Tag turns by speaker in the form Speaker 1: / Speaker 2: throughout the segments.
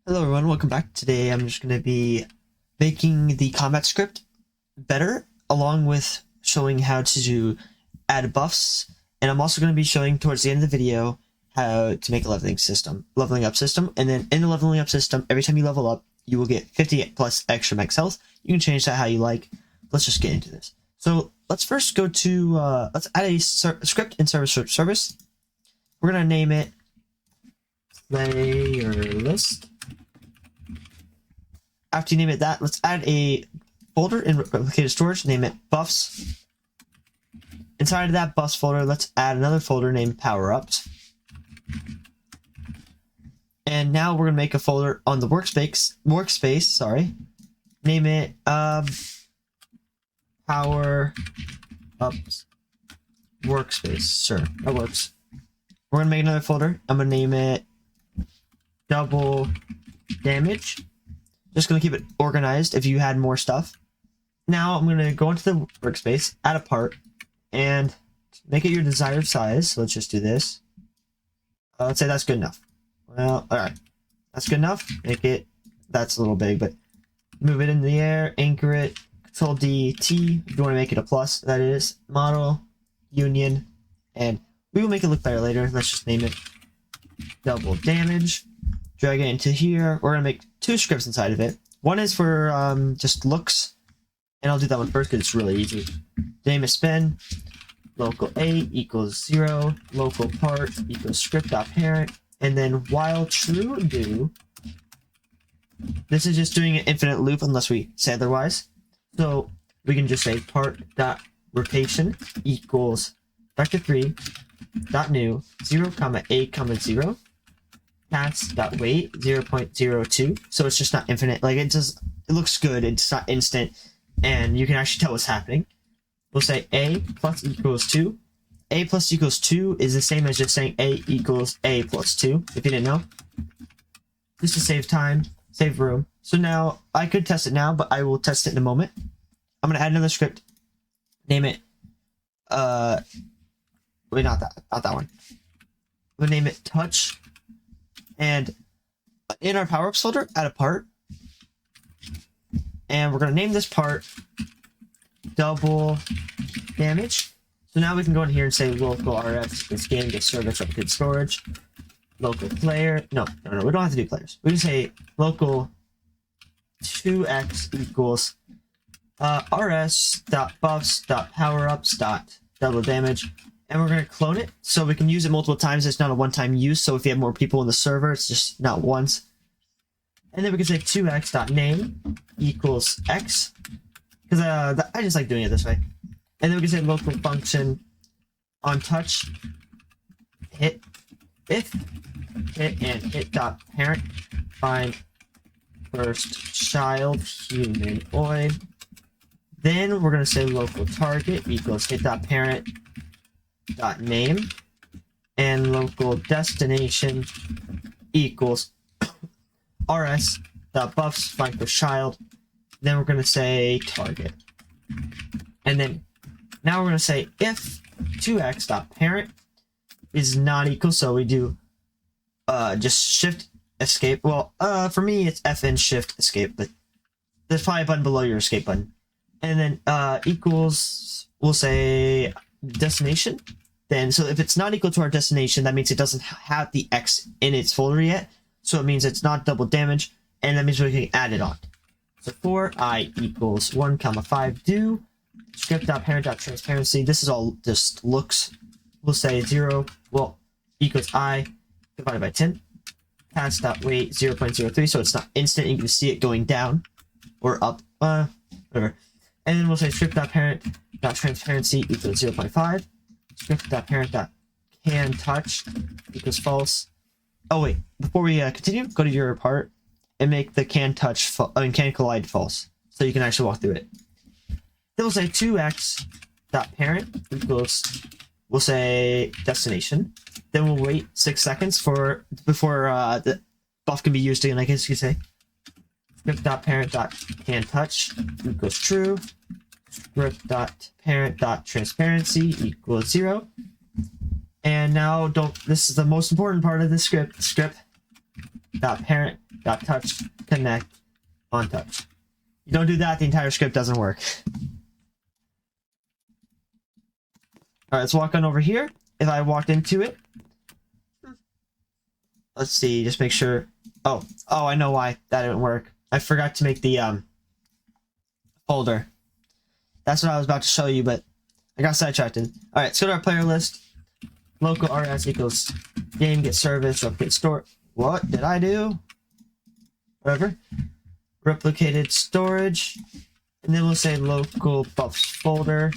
Speaker 1: Hello everyone, welcome back. Today I'm just going to be making the combat script better, along with showing how to add buffs, and I'm also going to be showing towards the end of the video how to make a leveling up system, and then in the leveling up system, every time you level up, you will get 50 plus extra max health. You can change that how you like. Let's just get into this. So let's first go to, let's add a script in service. We're going to name it player list. After you name it that, let's add a folder in replicated storage, name it buffs. Inside of that buffs folder, let's add another folder named power-ups. And now we're gonna make a folder on the workspace, name it power-ups workspace. Sure, that works. We're gonna make another folder. I'm gonna name it double damage. Just gonna keep it organized if you had more stuff. Now I'm gonna go into the workspace, add a part, and make it your desired size. So let's just do this. Let's say that's good enough. Well, alright. That's good enough. Make it, that's a little big, but move it in the air, anchor it, Control D, T, if you want to make it a plus, that is, model, union, and we will make it look better later. Let's just name it double damage. Drag it into here. We're gonna make two scripts inside of it. One is for just looks, and I'll do that one first because it's really easy. Name is spin, local A equals 0, local part equals script.parent, and then while true do. This is just doing an infinite loop unless we say otherwise. So we can just say part.rotation equals vector3 dot new 0 comma a comma 0. Paths.wait 0.02, so it's just not infinite. Like it looks good, it's not instant, and you can actually tell what's happening. We'll say a plus equals 2. A plus equals 2 is the same as just saying a equals a plus 2, if you didn't know. Just to save time, save room. So now, I could test it now, but I will test it in a moment. I'm gonna add another script, name it, wait, not that one. I'm gonna name it touch. And in our power-ups folder, add a part. And we're going to name this part double damage. So now we can go in here and say local RF is game, get service, replicated storage. Local player. No, we don't have to do players. We can say local 2x equals rs.buffs.powerups.double damage. And we're going to clone it so we can use it multiple times. It's not a one-time use, so if you have more people in the server, it's just not once. And then we can say 2x.name equals x, because I just like doing it this way. And then we can say local function on touch hit if hit and hit.parent find first child humanoid. Then we're going to say local target equals hit.parent dot name and local destination equals rs dot buffs find for child. Then we're going to say target, and then now we're going to say if 2x dot parent is not equal, so we do just shift escape. Well, for me it's FN shift escape, but there's probably a button below your escape button. And then equals, we'll say destination. Then, so if it's not equal to our destination, that means it doesn't have the X in its folder yet. So it means it's not double damage, and that means we can add it on. So for I equals 1 comma 5 do script.parent.transparency. This is all just looks. We'll say 0, well, equals I divided by 10. Paths.wait 0.03, so it's not instant. You can see it going down or up, whatever. And then we'll say script.parent.transparency equals 0.5. Script.parent.canTouch equals false. Oh wait, before we continue, go to your part and make the can collide false, so you can actually walk through it. Then we'll say 2x.parent equals, we'll say destination. Then we'll wait 6 seconds before the buff can be used again, I guess you could say. Script.parent.canTouch equals true. Script.parent.transparency equals 0. And now this is the most important part of the script. Script.parent dot touch connect on touch. You don't do that, the entire script doesn't work. All right, let's walk on over here. If I walked into it, let's see, just make sure. Oh, I know why that didn't work. I forgot to make the folder. That's what I was about to show you, but I got sidetracked. All right, let's go to our player list. Local rs equals game get service replicate store. What did I do? Whatever. Replicated storage, and then we'll say local buffs folder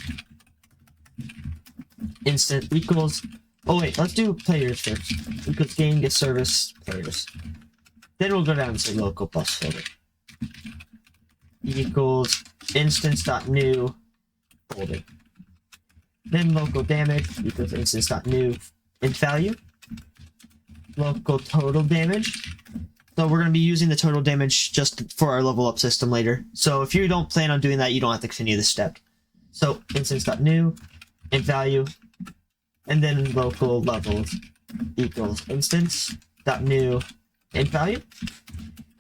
Speaker 1: instant equals. Oh wait, let's do players first. Equals game get service players. Then we'll go down and say local buffs folder equals instance.new folder. Then local damage equals instance.new int value. Local total damage. So we're going to be using the total damage just for our level up system later. So if you don't plan on doing that, you don't have to continue this step. So instance.new int value, and then local levels equals instance.new int value,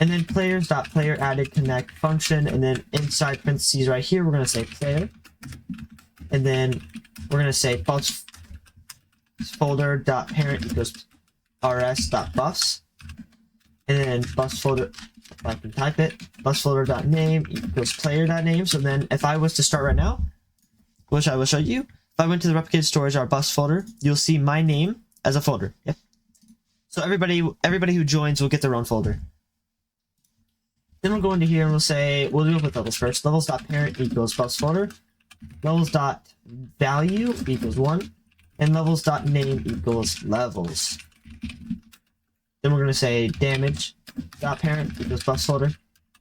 Speaker 1: and then players.player added connect function, and then inside parentheses right here we're going to say player, and then we're going to say buffs folder dot parent equals rs dot buffs, and then buffs folder, if I can type it, buffs folder dot name equals player dot name. So then if I was to start right now, which I will show you, if I went to the replicated storage, our bus folder, you'll see my name as a folder. Yep. So everybody who joins will get their own folder. Then we'll go into here and we'll say, we'll do it with levels first. Levels.parent equals bus folder. Levels.value equals 1. And levels.name equals levels. Then we're going to say damage.parent equals bus folder.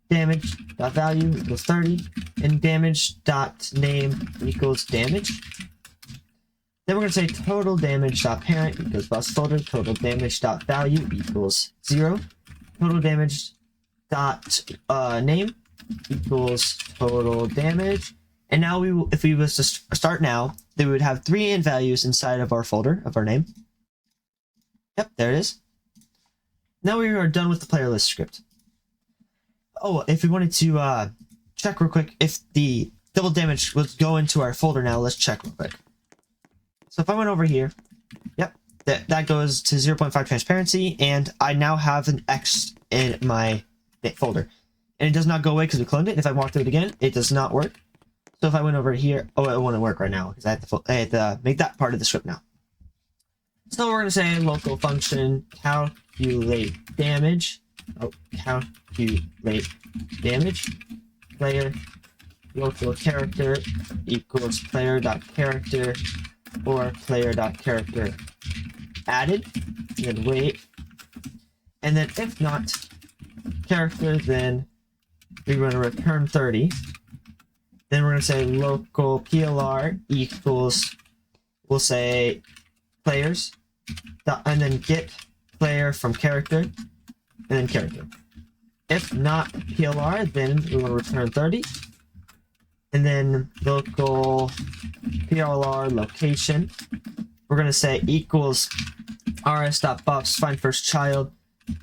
Speaker 1: Damage.value equals 30. And damage.name equals damage. Then we're going to say total damage.parent equals bus folder. Total damage.value equals 0. Total damage.name equals total damage. And now if we was to start now, then we would have 3 int values inside of our folder of our name. Yep, there it is. Now we are done with the player list script. Oh, if we wanted to check real quick if the double damage would go into our folder now, let's check real quick. So if I went over here, yep, that goes to 0.5 transparency, and I now have an X in my folder. And it does not go away because we cloned it. If I walk through it again, it does not work. So if I went over here, oh, it wouldn't work right now because I had to make that part of the script now. So we're going to say local function calculate damage. Oh, calculate damage. Player local character equals player.character or player.character added. And then wait. And then if not character, then we're going to return 30. Then we're going to say local plr equals, we'll say players, and then get player from character, and then character. If not plr, then we will return 30. And then local plr location, we're going to say equals rs.buffs find first child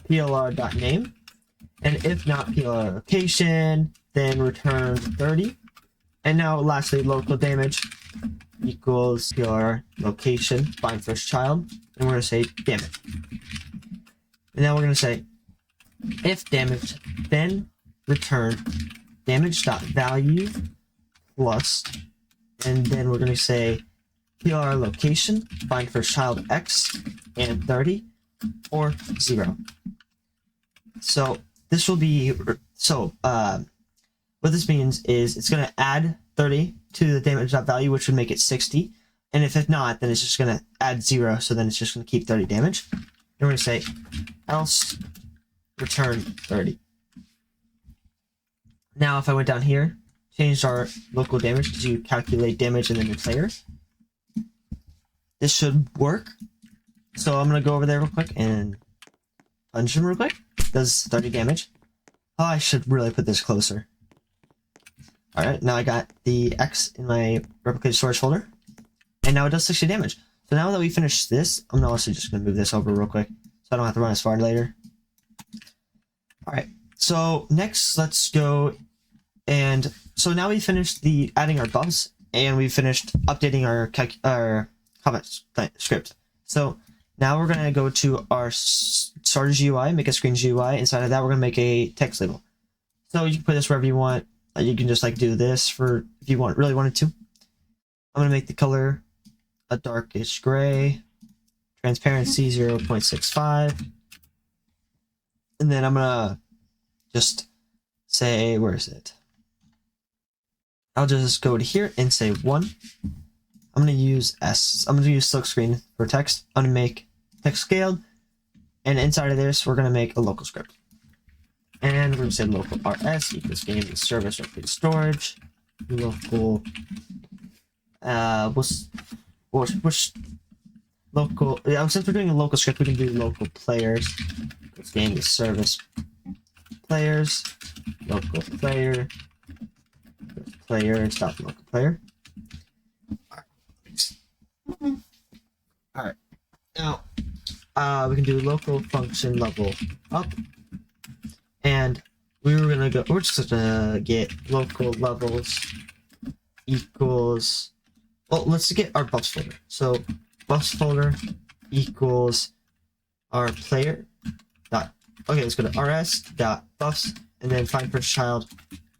Speaker 1: plr.name. And if not plr location, then return 30. And now lastly, local damage equals your location find first child, and we're going to say damage. And now we're going to say if damage, then return damage.value plus, and then we're going to say plr location find first child x and 30 or 0. So this will be what this means is it's going to add 30 to the damage.value, which would make it 60. And if not, then it's just going to add 0, so then it's just going to keep 30 damage. And we're going to say else return 30. Now if I went down here, changed our local damage to calculate damage and then the player, this should work. So I'm going to go over there real quick and punch him real quick. Does 30 damage. Oh, I should really put this closer. Alright, now I got the X in my replicated storage folder. And now it does 60 damage. So now that we finished this, I'm also just going to move this over real quick, so I don't have to run as far later. All right. So next, let's go and so now we finished the adding our buffs and we finished updating our comment script. So now we're gonna go to our starter GUI, make a screen GUI. Inside of that, we're gonna make a text label. So you can put this wherever you want. You can just like do this for if you really wanted to. I'm gonna make the color a darkish gray, transparency 0.65, and then I'm gonna just say, where is it? I'll just go to here and say 1. I'm gonna use I'm gonna use silkscreen for text. I'm gonna make text scaled, and inside of this we're gonna make a local script. And we're gonna say local rs equals game service or storage local which local, yeah, since we're doing a local script, we can do local players. This game is service players, local player, players dot local player. All right. Now, we can do local function level up, and we're just gonna get local levels equals. Well, let's get our buffs folder. So buffs folder equals our player dot. Okay, let's go to rs dot buffs and then find first child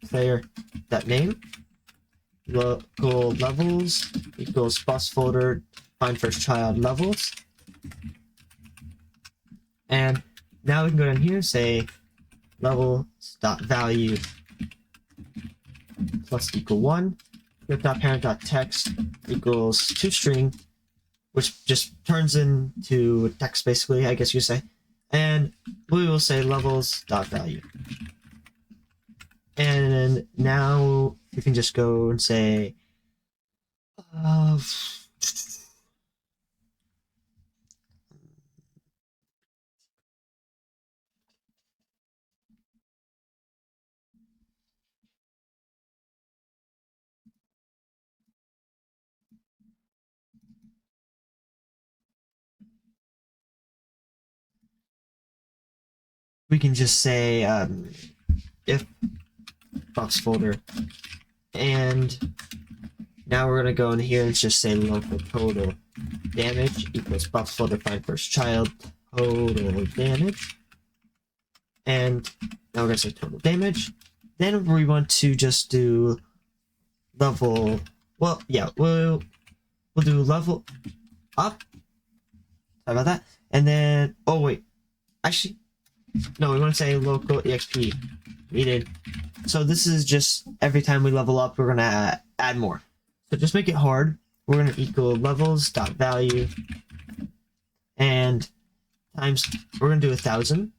Speaker 1: player dot name. Local levels equals buffs folder find first child levels. And now we can go down here and say levels dot value plus equal 1. Script.parent.text equals toString, which just turns into text basically, I guess you say. And we will say levels.value. And now we can just go and say we can just say if box folder, and now we're gonna go in here and just say local total damage equals box folder find first child total damage, and now we're gonna say total damage. Then we want to just do level. Well, yeah, we'll do level up. Sorry about that. And then oh wait, actually. No, we want to say local exp needed. So this is just every time we level up, we're gonna add more. So just make it hard. We're gonna equal levels dot value and times. We're gonna do 1,000.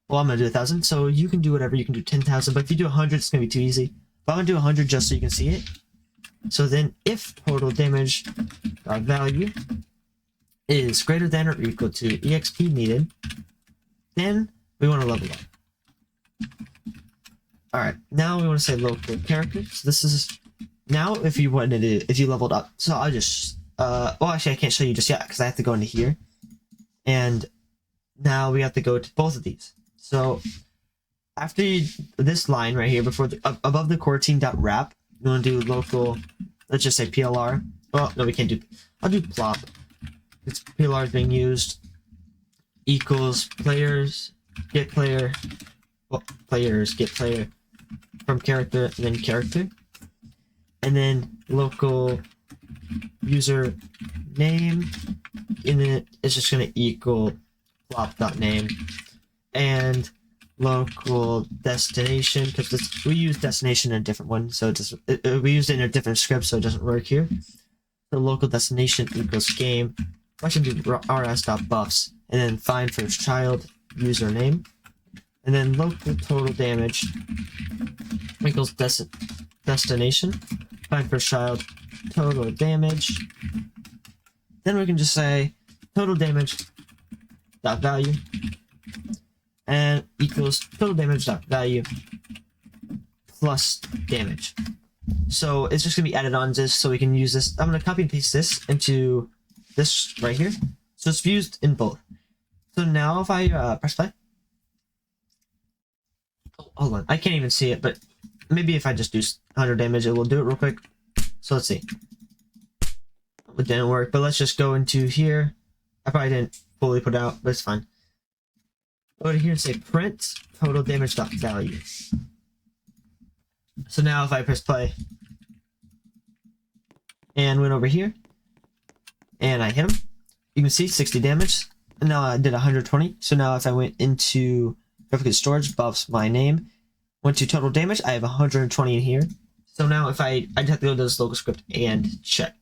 Speaker 1: Well, I'm gonna do 1,000. So you can do whatever. You can do 10,000. But if you do 100, it's gonna be too easy. But I'm gonna do 100 just so you can see it. So then, if total damage dot value is greater than or equal to exp needed, then we want to level up. Alright, now we want to say local characters. This is now if you leveled up. So I'll just well actually I can't show you just yet because I have to go into here. And now we have to go to both of these. So after this line right here, before above the coroutine.wrap, you want to do local, let's just say PLR. Well, no, we can't do, I'll do plop. It's PLR is being used. Equals players get player, well, players get player from character and then character, and then local user name in it is just going to equal plop.name, and local destination because we use destination in a different one, so we used it in a different script, so it doesn't work here. So local destination equals game. I should do rs.buffs and then find first child username, and then local total damage equals destination find first child total damage. Then we can just say total damage dot value and equals total damage dot value plus damage. So it's just gonna be added on just so we can use this. I'm gonna copy and paste this into this right here, so it's used in both. So now if I press play, hold on. I can't even see it, but maybe if I just do 100 damage, it will do it real quick. So let's see. It didn't work, but let's just go into here. I probably didn't fully put it out, but it's fine. Go to here and say print total damage dot value. So now if I press play and went over here and I hit him, you can see 60 damage. And now I did 120. So now if I went into replicate storage, buffs my name, went to total damage, I have 120 in here. So now if I just have to go to this local script and check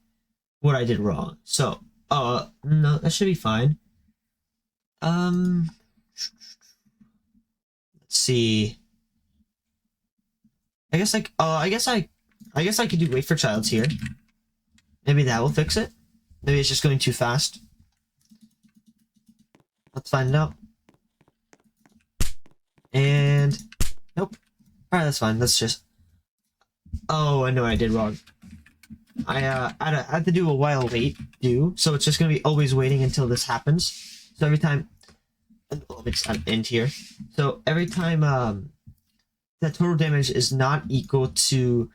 Speaker 1: what I did wrong. So, no, that should be fine. Let's see. I guess I could do wait for childs here. Maybe that will fix it. Maybe it's just going too fast. Let's find out. And nope. Alright, that's fine. That's just. Oh, I know what I did wrong. I had to do a while wait do, so it's just gonna be always waiting until this happens. So every time, let me just add end here. So every time that total damage is not equal to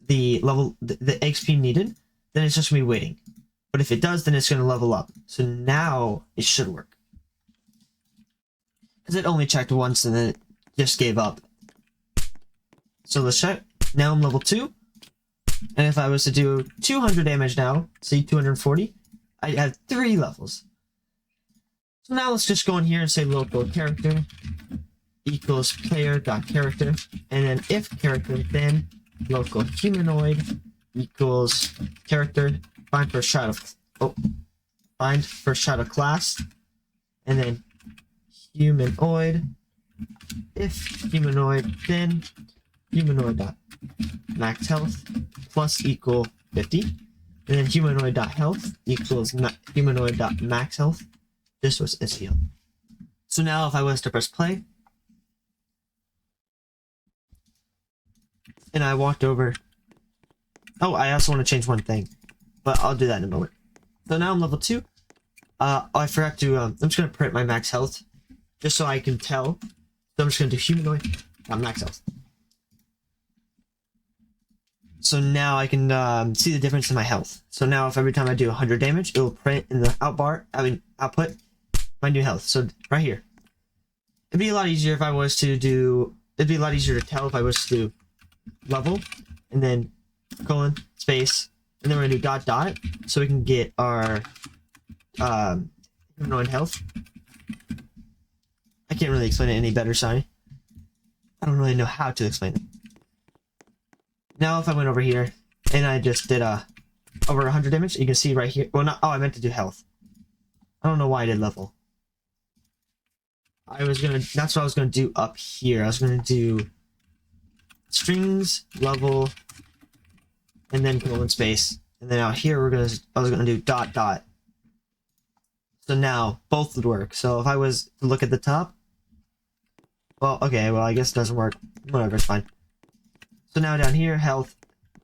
Speaker 1: the level the XP needed, then it's just gonna be waiting. But if it does, then it's gonna level up. So now it should work. Because it only checked once and then it just gave up. So let's check. Now I'm level 2. And if I was to do 200 damage now, say 240, I have 3 levels. So now let's just go in here and say local character equals player.character. And then if character, then local humanoid equals character. Find first child of class. And then humanoid. If humanoid, then humanoid.max health plus equal 50. And then humanoid.health equals humanoid.max health. This was its heal. So now if I was to press play and I walked over. Oh, I also want to change one thing, but I'll do that in a moment. So now I'm level 2. I forgot to, I'm just going to print my max health just so I can tell. So I'm just going to do humanoid.max health. So now I can see the difference in my health. So now if every time I do 100 damage, it will print in the output my new health. So right here. It'd be a lot easier if I was to do, it'd be a lot easier to tell if I was to do level and then colon, space, and then we're gonna do dot dot so we can get our humanoid health. I can't really explain it any better, sorry. I don't really know how to explain it. Now if I went over here and I just did over 100 damage, you can see right here. Well, not. Oh, I meant to do health. I don't know why I did level. That's what I was gonna do up here. I was gonna do strings, level, and then colon space, and then out here I was gonna do dot dot. So now both would work. So if I was to look at the top, well, okay, well I guess it doesn't work. Whatever, it's fine. So now down here, health,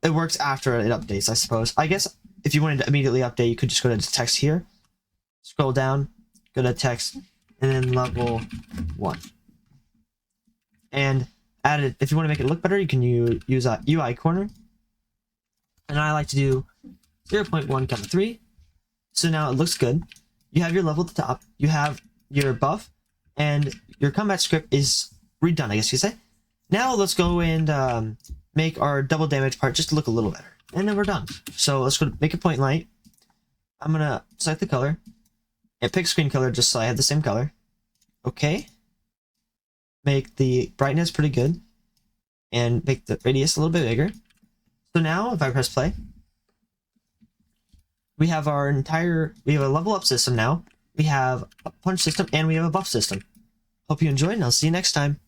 Speaker 1: it works after it updates, I suppose. I guess if you wanted to immediately update, you could just go to text here, scroll down, go to text, and then level 1. And add it, if you want to make it look better, you can use a UI corner. And I like to do 0.1,3. So now it looks good. You have your level at the top, you have your buff, and your combat script is redone, I guess you could say. Now let's go and make our double damage part just to look a little better. And then we're done. So let's go to make a point light. I'm going to select the color and pick screen color just so I have the same color. Okay. Make the brightness pretty good. And make the radius a little bit bigger. So now if I press play, we have we have a level up system now. We have a punch system and we have a buff system. Hope you enjoyed and I'll see you next time.